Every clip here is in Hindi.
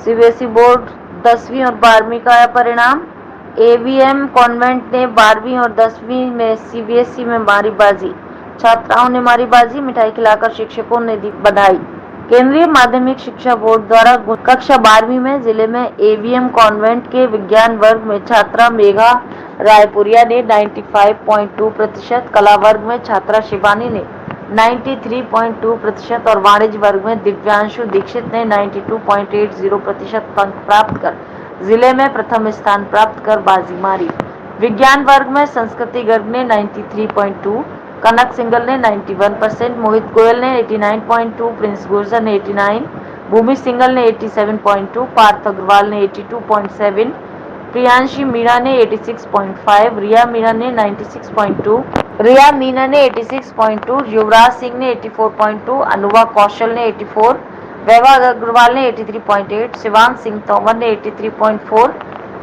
सीबीएसई बोर्ड 10वीं और 12वीं का आया परिणाम। एवीएम कॉन्वेंट ने 12वीं और 10वीं में सीबीएसई में मारी बाजी, छात्राओं ने मारी बाजी, मिठाई खिलाकर शिक्षकों ने दी बधाई। केंद्रीय माध्यमिक शिक्षा बोर्ड द्वारा कक्षा 12वीं में जिले में एवीएम कॉन्वेंट के विज्ञान वर्ग में छात्रा मेघा रायपुरिया ने 95.2%, कला वर्ग में छात्रा शिवानी ने 93.2% और वाणिज्य वर्ग में दिव्यांशु दीक्षित ने 92.80% अंक प्राप्त कर जिले में प्रथम स्थान प्राप्त कर बाजी मारी। विज्ञान वर्ग में संस्कृति गर्ग ने 93.2, कनक सिंगल ने 91%, मोहित गोयल ने 89.2, प्रिंस गुर्जर ने 89, भूमि सिंगल ने 87.2, पार्थ अग्रवाल ने 82.7, प्रियांशी मीणा ने 86.5, रिया मीणा ने 96.2, रिया मीना ने 86.2, युवराज सिंह ने 84.2, अनुवा कौशल ने 84, वैभव अग्रवाल ने 83.8, शिवांग सिंह तोमर ने 83.4,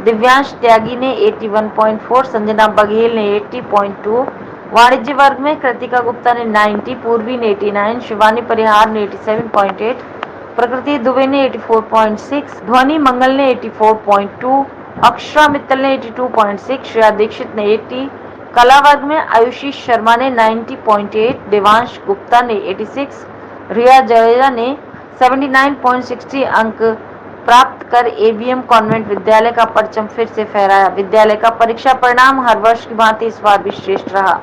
दिव्यांश त्यागी ने 81.4, संजना बघेल ने 80.2, वाणिज्य वर्ग में कृतिका गुप्ता ने 90, पूर्वी ने 89, शिवानी परिहार ने 87.8, प्रकृति दुबे ने 84.6, ध्वनि मंगल ने 84.2, अक्षरा मित्तल ने 82.6, श्रेया दीक्षित ने 80, कला वर्ग में आयुषी शर्मा ने 90.8, देवांश गुप्ता ने 86, रिया जडेजा ने 79.60 अंक प्राप्त कर एवीएम कॉन्वेंट विद्यालय का परचम फिर से फहराया। विद्यालय का परीक्षा परिणाम हर वर्ष की भांति इस बार भी श्रेष्ठ रहा।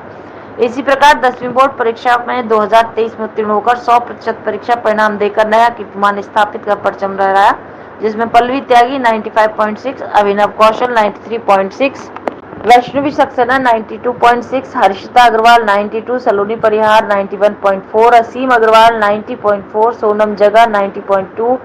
इसी प्रकार 10वीं बोर्ड परीक्षा में 2023 में उत्तीर्ण होकर 100% परीक्षा परिणाम देकर नया कीर्तिमान स्थापित कर परचम लहराया, जिसमें पल्लवी त्यागी 95.6, अभिनव कौशल 93.6, वैष्णवी सक्सेना 92.6, हर्षिता अग्रवाल 92, सलोनी परिहार 91.4, असीम अग्रवाल 90.4, सोनम जगा 90.2,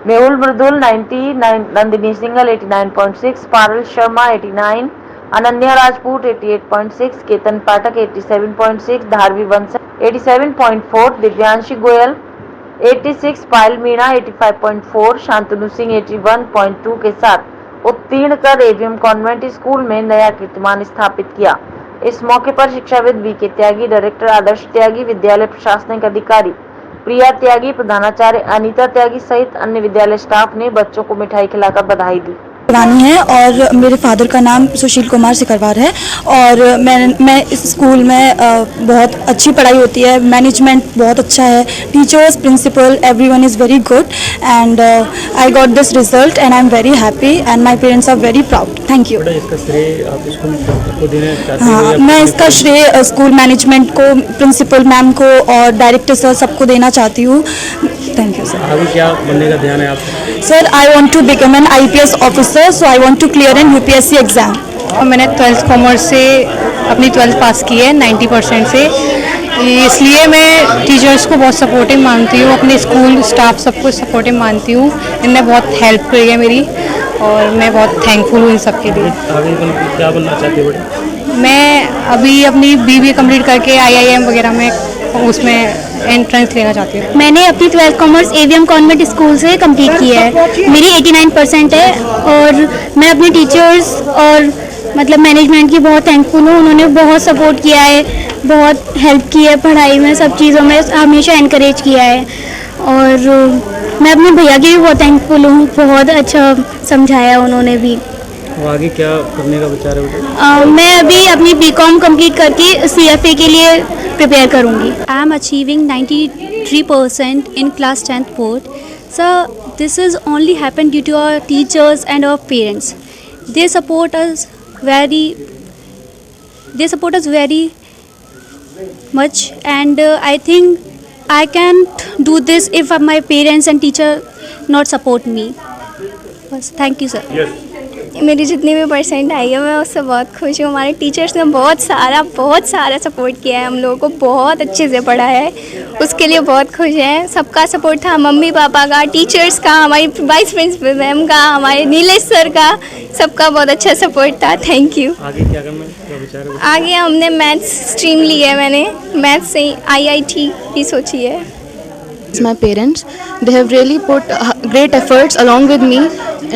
मेहुल मृदुल 90, नंदिनी सिंगल 89.6, पारुल शर्मा 89, अनन्या राजपूत 88.6, केतन पाठक 87.6, धारवी वंश 87.4, दिव्यांशी गोयल 86, पायल मीणा 85.4, शांतनु सिंह 81.2 के साथ उत्तीर्ण कर एवीएम कॉन्वेंट स्कूल में नया कीर्तिमान स्थापित किया। इस मौके पर शिक्षाविद वी.के. त्यागी, डायरेक्टर आदर्श त्यागी, विद्यालय प्रशासनिक अधिकारी प्रिया त्यागी, प्रधानाचार्य अनीता त्यागी सहित अन्य विद्यालय स्टाफ ने बच्चों को मिठाई खिलाकर बधाई दी। रानी है और मेरे फादर का नाम सुशील कुमार सिकरवार है और मैं इस स्कूल में बहुत अच्छी पढ़ाई होती है, मैनेजमेंट बहुत अच्छा है, teachers, principal, everyone is very good and I got this result and I am very happy and my parents are very proud. Thank you. इसका श्रेय आप स्कूल को देना चाहते हैं? हाँ, मैं इसका श्रेय स्कूल मैनेजमेंट को, प्रिंसिपल मैम को और डायरेक्टर सर सबको देना चाहती हूँ। Thank you sir. आगे क्या बनने का ध्यान है आपका? Sir, I want to become an IPS officer, so I want to clear an UPSC exam. मैंने 12th कॉमर्स से अपनी 12th पास की है 90% से, इसलिए मैं टीचर्स को बहुत सपोर्टिव मानती हूँ, अपने स्कूल स्टाफ सबको सपोर्टिव मानती हूँ। इनने बहुत हेल्प करी है मेरी और मैं बहुत थैंकफुल हूँ इन सब के लिए। आगे क्या बनना चाहते हो बेटा? मैं अभी अपनी BBA कंप्लीट करके IIM वगैरह में उसमें एंट्रेंस लेना चाहती हूँ। मैंने अपनी 12th commerce AVM convent school से कंप्लीट की है, मेरी 89% है और मैं अपने टीचर्स और मतलब मैनेजमेंट की बहुत थैंकफुल हूँ। उन्होंने बहुत सपोर्ट किया है, बहुत हेल्प की है पढ़ाई में, सब चीज़ों में हमेशा इनकरेज किया है और मैं अपने भैया की भी बहुत थैंकफुल हूँ, बहुत अच्छा समझाया उन्होंने भी। आगे क्या करने का विचार है बेटा? मैं अभी अपनी BCom कंप्लीट करके CFA के लिए प्रिपेयर करूँगी। I am achieving 93% in class 10th board. So this is only happened due to our teachers and our parents. They support us very much, and I think I can't do this if my parents and teacher not support me. बस, thank you sir. Yes. मेरी जितनी भी परसेंट आई है मैं उससे बहुत खुश हूँ। हमारे टीचर्स ने बहुत सारा सपोर्ट किया है, हम लोगों को बहुत अच्छे से पढ़ाया है, उसके लिए बहुत खुश हैं। सबका सपोर्ट था, मम्मी पापा का, टीचर्स का, हमारी वाइस प्रिंसिपल मैम का, हमारे नीलेश सर का, सबका बहुत अच्छा सपोर्ट था। Thank you. आगे क्या करना का विचार है? आगे हमने मैथ्स स्ट्रीम ली है, मैंने मैथ्स से IIT की सोची है। My parents, they have really put great efforts along with me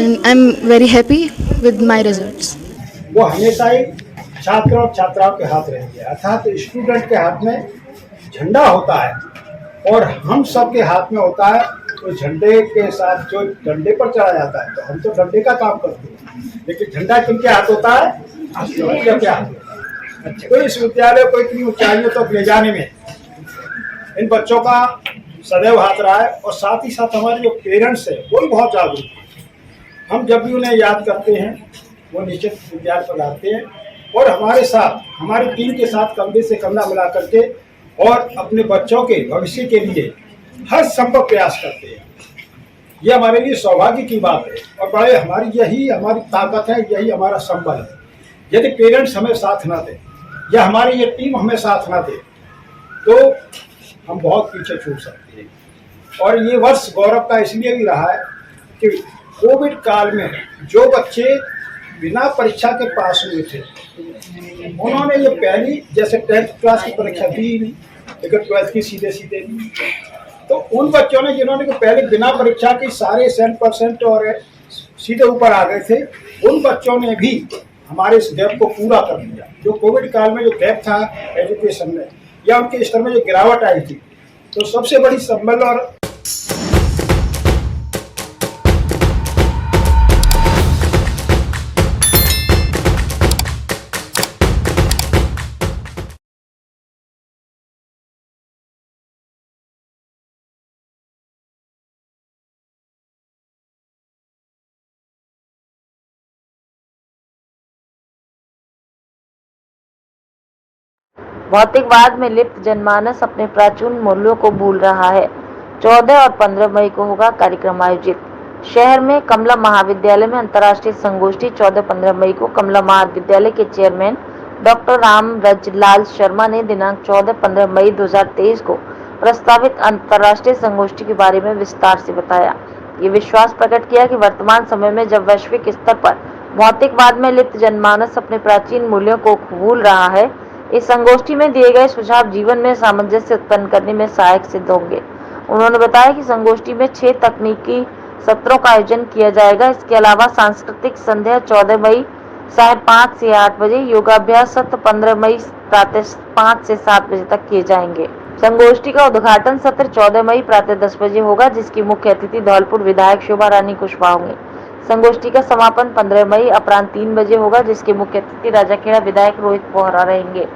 and I'm very happy with my results. वो हमेशा ही छात्र और छात्राओं के हाथ रहेंगे, अर्थात स्टूडेंट के हाथ में झंडा होता है और हम सब के हाथ में होता है तो झंडे के साथ जो डंडे पर चढ़ा जाता है, तो हम तो डंडे का काम करते हैं, लेकिन झंडा किनके हाथ होता है? बच्चों के हाथ होता है। तो इस विद्यालय को इतनी ऊंचाइयों तक ले जाने में इन बच्चों का सदैव हाथ रहा है, और साथ ही साथ हमारे जो पेरेंट्स है वो भी बहुत जागरूक हैं। हम जब भी उन्हें याद करते हैं वो निश्चित विद्यालय पर आते हैं और हमारे साथ, हमारी टीम के साथ कंधे से कंधा मिला करके और अपने बच्चों के भविष्य के लिए हर संभव प्रयास करते हैं। ये हमारे लिए सौभाग्य की बात है और बड़े यही हमारी ताकत है, यही हमारा संबल है। यदि पेरेंट्स हमें साथ ना दें या हमारी ये टीम हमें साथ ना दे तो हम बहुत पीछे छूट सकते हैं। और ये वर्ष गौरव का इसलिए भी रहा है कि कोविड काल में जो बच्चे बिना परीक्षा के पास हुए थे, उन्होंने ये पहली जैसे 10th क्लास की परीक्षा दी नहीं, लेकिन 12th की सीधे दी। तो उन बच्चों ने जिन्होंने पहले बिना परीक्षा की सारे 100% और सीधे ऊपर आ गए थे, उन बच्चों ने भी हमारे इस गैप को पूरा कर दिया। जो कोविड काल में जो गैप था एजुकेशन में या उनके स्तर में जो गिरावट आई थी, तो सबसे बड़ी संबल और भौतिकवाद में लिप्त जनमानस अपने प्राचीन मूल्यों को भूल रहा है। 14 और 15 मई को होगा कार्यक्रम आयोजित। शहर में कमला महाविद्यालय में अंतर्राष्ट्रीय संगोष्ठी 14-15 मई को कमला महाविद्यालय के चेयरमैन डॉक्टर रामरजलाल शर्मा ने दिनांक 14-15 मई 2023 को प्रस्तावित अंतर्राष्ट्रीय संगोष्ठी के बारे में विस्तार से बताया। ये विश्वास प्रकट किया कि वर्तमान समय में जब वैश्विक स्तर पर भौतिकवाद में लिप्त जनमानस अपने प्राचीन मूल्यों को भूल रहा है, इस संगोष्ठी में दिए गए सुझाव जीवन में सामंजस्य उत्पन्न करने में सहायक सिद्ध होंगे। उन्होंने बताया कि संगोष्ठी में 6 तकनीकी सत्रों का आयोजन किया जाएगा। इसके अलावा सांस्कृतिक संध्या 14 मई 5:30 से 8 बजे, योगाभ्यास सत्र 15 मई प्रातः 5 से 7 बजे तक किए जाएंगे। संगोष्ठी का उद्घाटन सत्र 14 मई प्रातः 10 बजे होगा, जिसकी मुख्य अतिथि धौलपुर विधायक शोभा रानी कुशवाहा होंगे। संगोष्ठी का समापन 15 मई अपराह्न 3 बजे होगा, जिसके मुख्य अतिथि राजाखेड़ा विधायक रोहित बोहरा रहेंगे।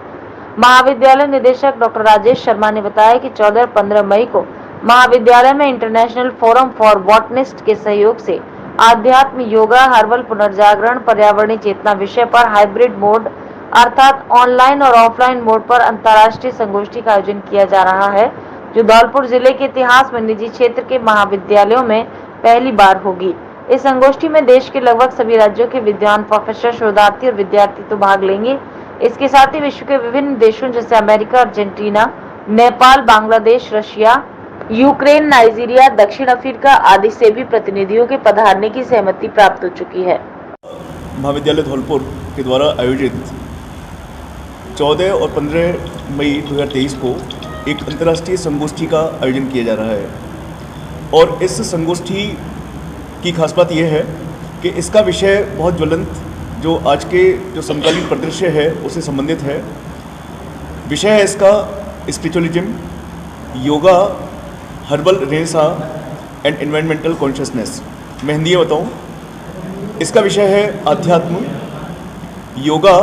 महाविद्यालय निदेशक डॉक्टर राजेश शर्मा ने बताया कि 14 और 15 मई को महाविद्यालय में इंटरनेशनल फोरम फॉर बॉटनिस्ट के सहयोग से आध्यात्म, योगा, हर्बल पुनर्जागरण, पर्यावरणीय चेतना विषय पर हाइब्रिड मोड अर्थात ऑनलाइन और ऑफलाइन मोड पर अंतर्राष्ट्रीय संगोष्ठी का आयोजन किया जा रहा है, जो धौलपुर जिले के इतिहास में निजी क्षेत्र के महाविद्यालयों में पहली बार होगी। इस संगोष्ठी में देश के लगभग सभी राज्यों के विद्वान, प्रोफेसर, शोधार्थी और विद्यार्थी तो भाग लेंगे। इसके साथ ही विश्व के विभिन्न देशों जैसे America, Argentina, Nepal, Bangladesh, Russia, Ukraine, Nigeria, दक्षिण अफ्रीका आदि से भी प्रतिनिधियों के पधारने की सहमति प्राप्त हो चुकी है। महाविद्यालय धौलपुर के द्वारा आयोजित 14 और 15 मई 2023 को एक अंतर्राष्ट्रीय संगोष्ठी का आयोजन किया जा रहा है और इस संगोष्ठी की खास बात यह है कि इसका विषय बहुत ज्वलंत, जो आज के जो समकालीन परिदृश्य है उससे संबंधित है। विषय है इसका spiritualism, yoga, herbal renaissance and environmental consciousness. मैं हिंदी में बताऊँ, इसका विषय है आध्यात्म, योगा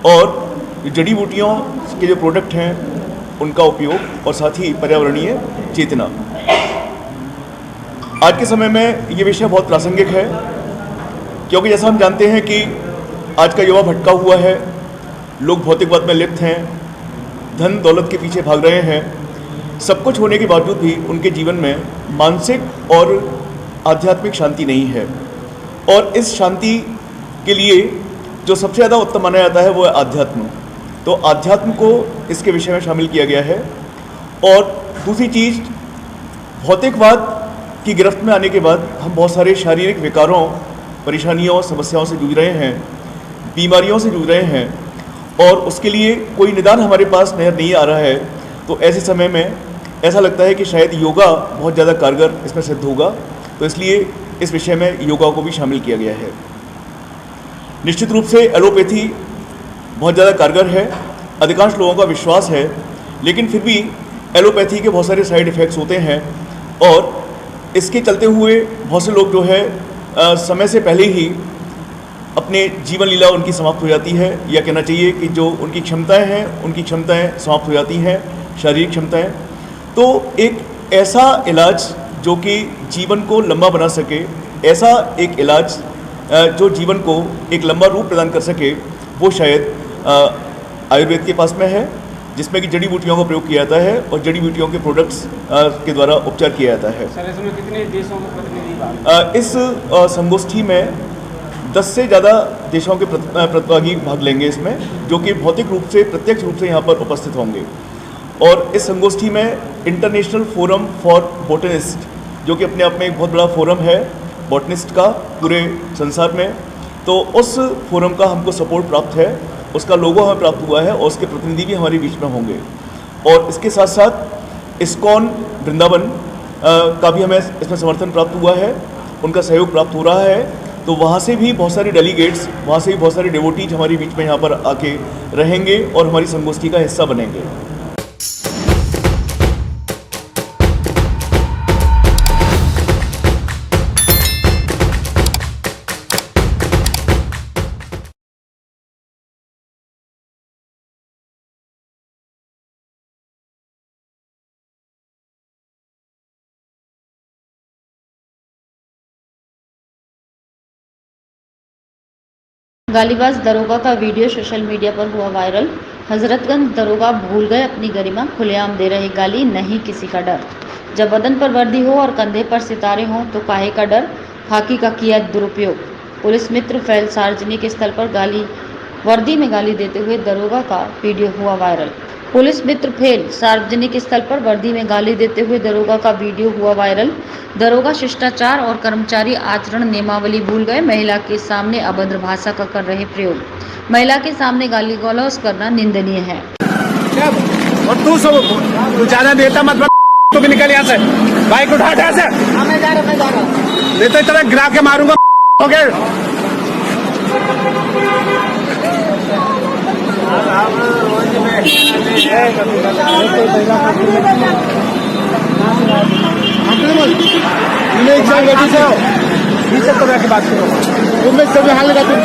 और जड़ी बूटियों के जो प्रोडक्ट हैं उनका उपयोग और साथ ही पर्यावरणीय चेतना। आज के समय में ये विषय बहुत प्रासंगिक है क्योंकि जैसा हम जानते हैं कि आज का युवा भटका हुआ है, लोग भौतिकवाद में लिप्त हैं, धन दौलत के पीछे भाग रहे हैं। सब कुछ होने के बावजूद भी उनके जीवन में मानसिक और आध्यात्मिक शांति नहीं है और इस शांति के लिए जो सबसे ज़्यादा उत्तम माना जाता है वो है आध्यात्म। तो आध्यात्म को इसके विषय में शामिल किया गया है। और दूसरी चीज़, भौतिकवाद की गिरफ्त में आने के बाद हम बहुत सारे शारीरिक विकारों, परेशानियों, समस्याओं से जूझ रहे हैं, बीमारियों से जूझ रहे हैं और उसके लिए कोई निदान हमारे पास नजर नहीं आ रहा है। तो ऐसे समय में ऐसा लगता है कि शायद योगा बहुत ज़्यादा कारगर इसमें सिद्ध होगा, तो इसलिए इस विषय में योगा को भी शामिल किया गया है। निश्चित रूप से एलोपैथी बहुत ज़्यादा कारगर है, अधिकांश लोगों का विश्वास है, लेकिन फिर भी एलोपैथी के बहुत सारे साइड इफ़ेक्ट्स होते हैं और इसके चलते हुए बहुत से लोग जो है समय से पहले ही अपने जीवन लीला उनकी समाप्त हो जाती है, या कहना चाहिए कि जो उनकी क्षमताएं हैं उनकी क्षमताएं समाप्त हो जाती हैं, शारीरिक क्षमताएं। तो एक ऐसा इलाज जो कि जीवन को लंबा बना सके, ऐसा एक इलाज जो जीवन को एक लंबा रूप प्रदान कर सके, वो शायद आयुर्वेद के पास में है, जिसमें कि जड़ी बूटियों का प्रयोग किया जाता है और जड़ी बूटियों के प्रोडक्ट्स के द्वारा उपचार किया जाता है। सर, इसमें कितने देशों के प्रतिनिधि इस संगोष्ठी में 10 से ज़्यादा देशों के प्रतिभागी भाग लेंगे इसमें, जो कि भौतिक रूप से प्रत्यक्ष रूप से यहाँ पर उपस्थित होंगे। और इस संगोष्ठी में इंटरनेशनल फोरम फॉर बॉटनिस्ट, जो कि अपने आप में एक बहुत बड़ा फोरम है बॉटनिस्ट का पूरे संसार में, तो उस फोरम का हमको सपोर्ट प्राप्त है, उसका लोगो हमें प्राप्त हुआ है और उसके प्रतिनिधि भी हमारे बीच में होंगे। और इसके साथ साथ इस्कॉन वृंदावन का भी हमें इसमें समर्थन प्राप्त हुआ है, उनका सहयोग प्राप्त हो रहा है। तो वहाँ से भी बहुत सारे डेलीगेट्स, वहाँ से भी बहुत सारे डिवोटीज हमारे बीच में यहाँ पर आके रहेंगे और हमारी संगोष्ठी का हिस्सा बनेंगे। गालीबाज दरोगा का वीडियो सोशल मीडिया पर हुआ वायरल। हजरतगंज दरोगा भूल गए अपनी गरिमा, खुलेआम दे रहे गाली, नहीं किसी का डर। जब बदन पर वर्दी हो और कंधे पर सितारे हों तो काहे का डर, खाकी का किया दुरुपयोग। पुलिस मित्र फैल सार्वजनिक स्थल पर गाली, वर्दी में गाली देते हुए दरोगा का वीडियो हुआ वायरल। पुलिस मित्र फेल, सार्वजनिक स्थल पर वर्दी में गाली देते हुए दरोगा का वीडियो हुआ वायरल। दरोगा शिष्टाचार और कर्मचारी आचरण नियमावली भूल गए, महिला के सामने अभद्र भाषा का कर रहे प्रयोग। महिला के सामने गाली गलौज करना निंदनीय है। और तू सब ज्यादा देता मत, तू भी निकल यहाँ से, बाइक उठा से। मैं जा रहा नहीं तो इतना गिरा के मारूंगा। हो गया पीछे तो जाके बात करो, तुम्हें सभी हाल लगा, तुम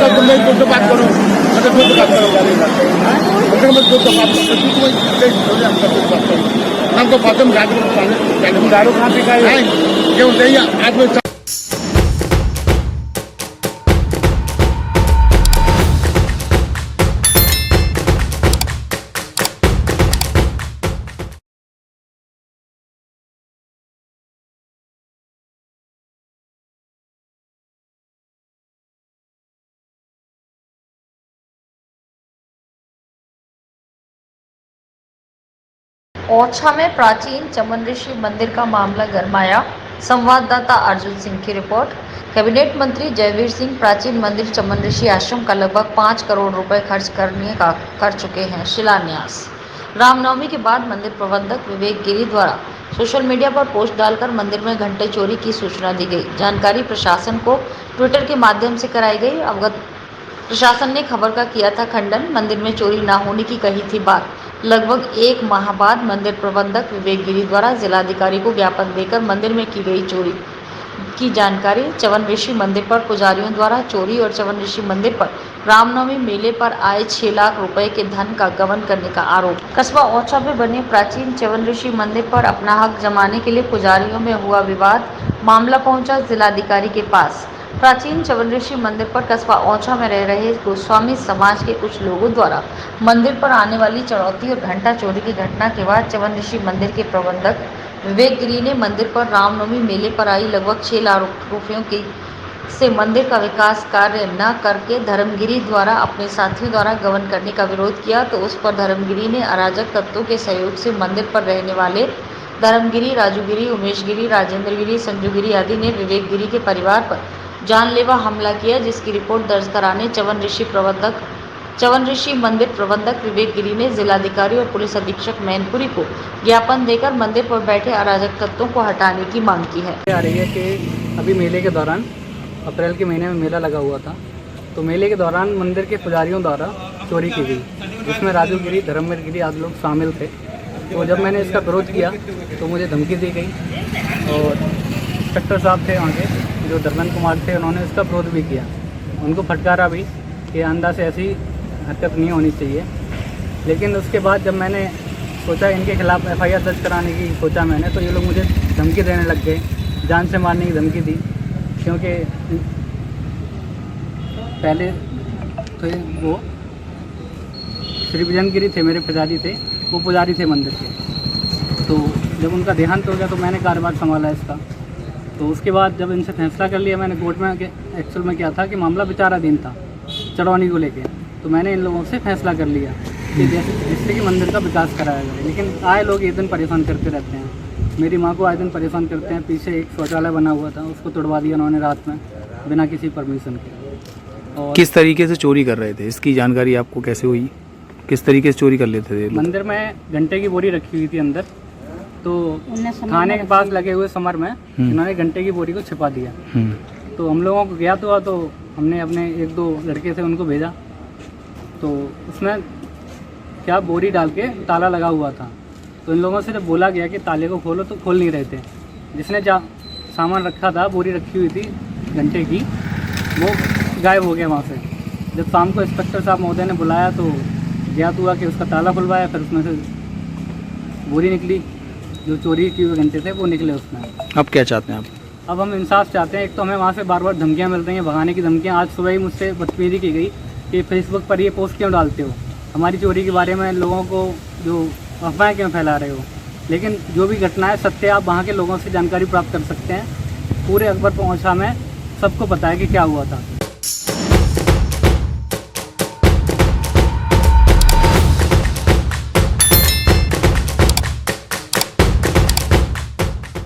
तो बात करो, मतलब खुद बात करो, हमको खत्म दारू कहाँ पे खाए क्यों नहीं आदमी। ओरछा में प्राचीन चमन ऋषि मंदिर का मामला गरमाया। संवाददाता अर्जुन सिंह की रिपोर्ट। कैबिनेट मंत्री जयवीर सिंह प्राचीन मंदिर चमन ऋषि आश्रम का लगभग 5 करोड़ रुपए खर्च करने का कर चुके हैं शिलान्यास। रामनवमी के बाद मंदिर प्रबंधक विवेक गिरी द्वारा सोशल मीडिया पर पोस्ट डालकर मंदिर में घंटे चोरी की सूचना दी गई। जानकारी प्रशासन को ट्विटर के माध्यम से कराई गई। अवगत प्रशासन ने खबर का किया था खंडन। मंदिर में चोरी न होने की कही थी बात। लगभग 1 माह बाद मंदिर प्रबंधक विवेक गिरी द्वारा जिलाधिकारी को ज्ञापन देकर मंदिर में की गई चोरी की जानकारी। चवन ऋषि मंदिर पर पुजारियों द्वारा चोरी और चवन ऋषि मंदिर पर रामनवमी मेले पर आए 6 लाख रुपए के धन का गबन करने का आरोप। कस्बा ओरछा में बने प्राचीन चवन ऋषि मंदिर पर अपना हक जमाने के लिए पुजारियों में हुआ विवाद। मामला पहुंचा जिलाधिकारी के पास। प्राचीन चवन ऋषि मंदिर पर कस्बा ओरछा में रह रहे गोस्वामी समाज के कुछ लोगों द्वारा मंदिर पर आने वाली चढ़ौती और घंटा चोरी की घटना के बाद चवन ऋषि मंदिर के प्रबंधक विवेक गिरी ने मंदिर पर रामनवमी मेले पर आई लगभग 6 लाख रुपयों की से मंदिर का विकास कार्य न करके धर्मगिरी द्वारा अपने साथियों द्वारा गबन करने का विरोध किया। तो उस पर धर्मगिरी ने अराजक तत्वों के सहयोग से मंदिर पर रहने वाले धर्मगिरी, राजूगिरी, उमेश गिरी, राजेंद्र गिरी, संजू गिरी आदि ने विवेक गिरी के परिवार पर जानलेवा हमला किया, जिसकी रिपोर्ट दर्ज कराने चवन ऋषि मंदिर प्रबंधक विवेक गिरी ने जिलाधिकारी और पुलिस अधीक्षक मैनपुरी को ज्ञापन देकर मंदिर पर बैठे अराजक तत्वों को हटाने की मांग की है। आ रही है कि अभी मेले के दौरान अप्रैल के महीने में मेला लगा हुआ था, तो मेले के दौरान मंदिर के पुजारियों द्वारा चोरी की गई, जिसमें राजू गिरी, धर्मवीर गिरी आदि लोग शामिल थे। तो जब मैंने इसका विरोध किया तो मुझे धमकी दी गई और इंस्पेक्टर साहब थे वहाँ के, जो धर्मेंद्र कुमार थे, उन्होंने इसका विरोध भी किया, उनको फटकारा भी कि अंधा से ऐसी हरकत नहीं होनी चाहिए। लेकिन उसके बाद जब मैंने सोचा इनके खिलाफ FIR दर्ज कराने की सोचा मैंने, तो ये लोग मुझे धमकी देने लग गए, जान से मारने की धमकी दी। क्योंकि पहले तो वो श्री विजन गिरी थे, मेरे पिताजी थे, वो पुजारी थे मंदिर के। तो जब उनका देहांत हो गया तो मैंने कारोबार संभाला इसका। तो उसके बाद जब इनसे फैसला कर लिया मैंने कोर्ट में, एक्चुअल में क्या था कि मामला विचाराधीन था चढ़ौनी को लेके, तो मैंने इन लोगों से फैसला कर लिया कि जिससे कि मंदिर का विकास कराया जाए। लेकिन आए लोग ये दिन परेशान करते रहते हैं, मेरी माँ को आए दिन परेशान करते हैं। पीछे एक शौचालय बना हुआ था, उसको तोड़वा दिया उन्होंने रात में बिना किसी परमिशन के। और किस तरीके से चोरी कर रहे थे, इसकी जानकारी आपको कैसे हुई? किस तरीके से चोरी कर लेते थे? मंदिर में घंटे की बोरी रखी हुई थी अंदर, तो थाने के पास लगे हुए समर में इन्होंने घंटे की बोरी को छिपा दिया। तो हम लोगों को ज्ञात हुआ, तो हमने अपने 1-2 लड़के थे उनको भेजा, तो उसमें क्या बोरी डाल के ताला लगा हुआ था। तो इन लोगों से जब बोला गया कि ताले को खोलो, तो खोल नहीं रहे थे। जिसने सामान रखा था, बोरी रखी हुई थी घंटे की, वो गायब हो गया वहाँ से। जब शाम को इंस्पेक्टर साहब महोदय ने बुलाया तो ज्ञात हुआ कि उसका ताला खुलवाया, फिर उसमें से बोरी निकली, जो चोरी की हुए घंटे थे वो निकले उसमें। अब क्या चाहते हैं आप? अब हम इंसाफ चाहते हैं। एक तो हमें वहाँ से बार बार धमकियाँ मिल रही हैं, भगाने की धमकियाँ। आज सुबह ही मुझसे बदतमीजी की गई कि फेसबुक पर ये पोस्ट क्यों डालते हो, हमारी चोरी के बारे में लोगों को जो अफवाहें क्यों फैला रहे हो। लेकिन जो भी घटना है सत्य, आप वहाँ के लोगों से जानकारी प्राप्त कर सकते हैं। पूरे अकबर पहुँचा में सबको पता है कि क्या हुआ था।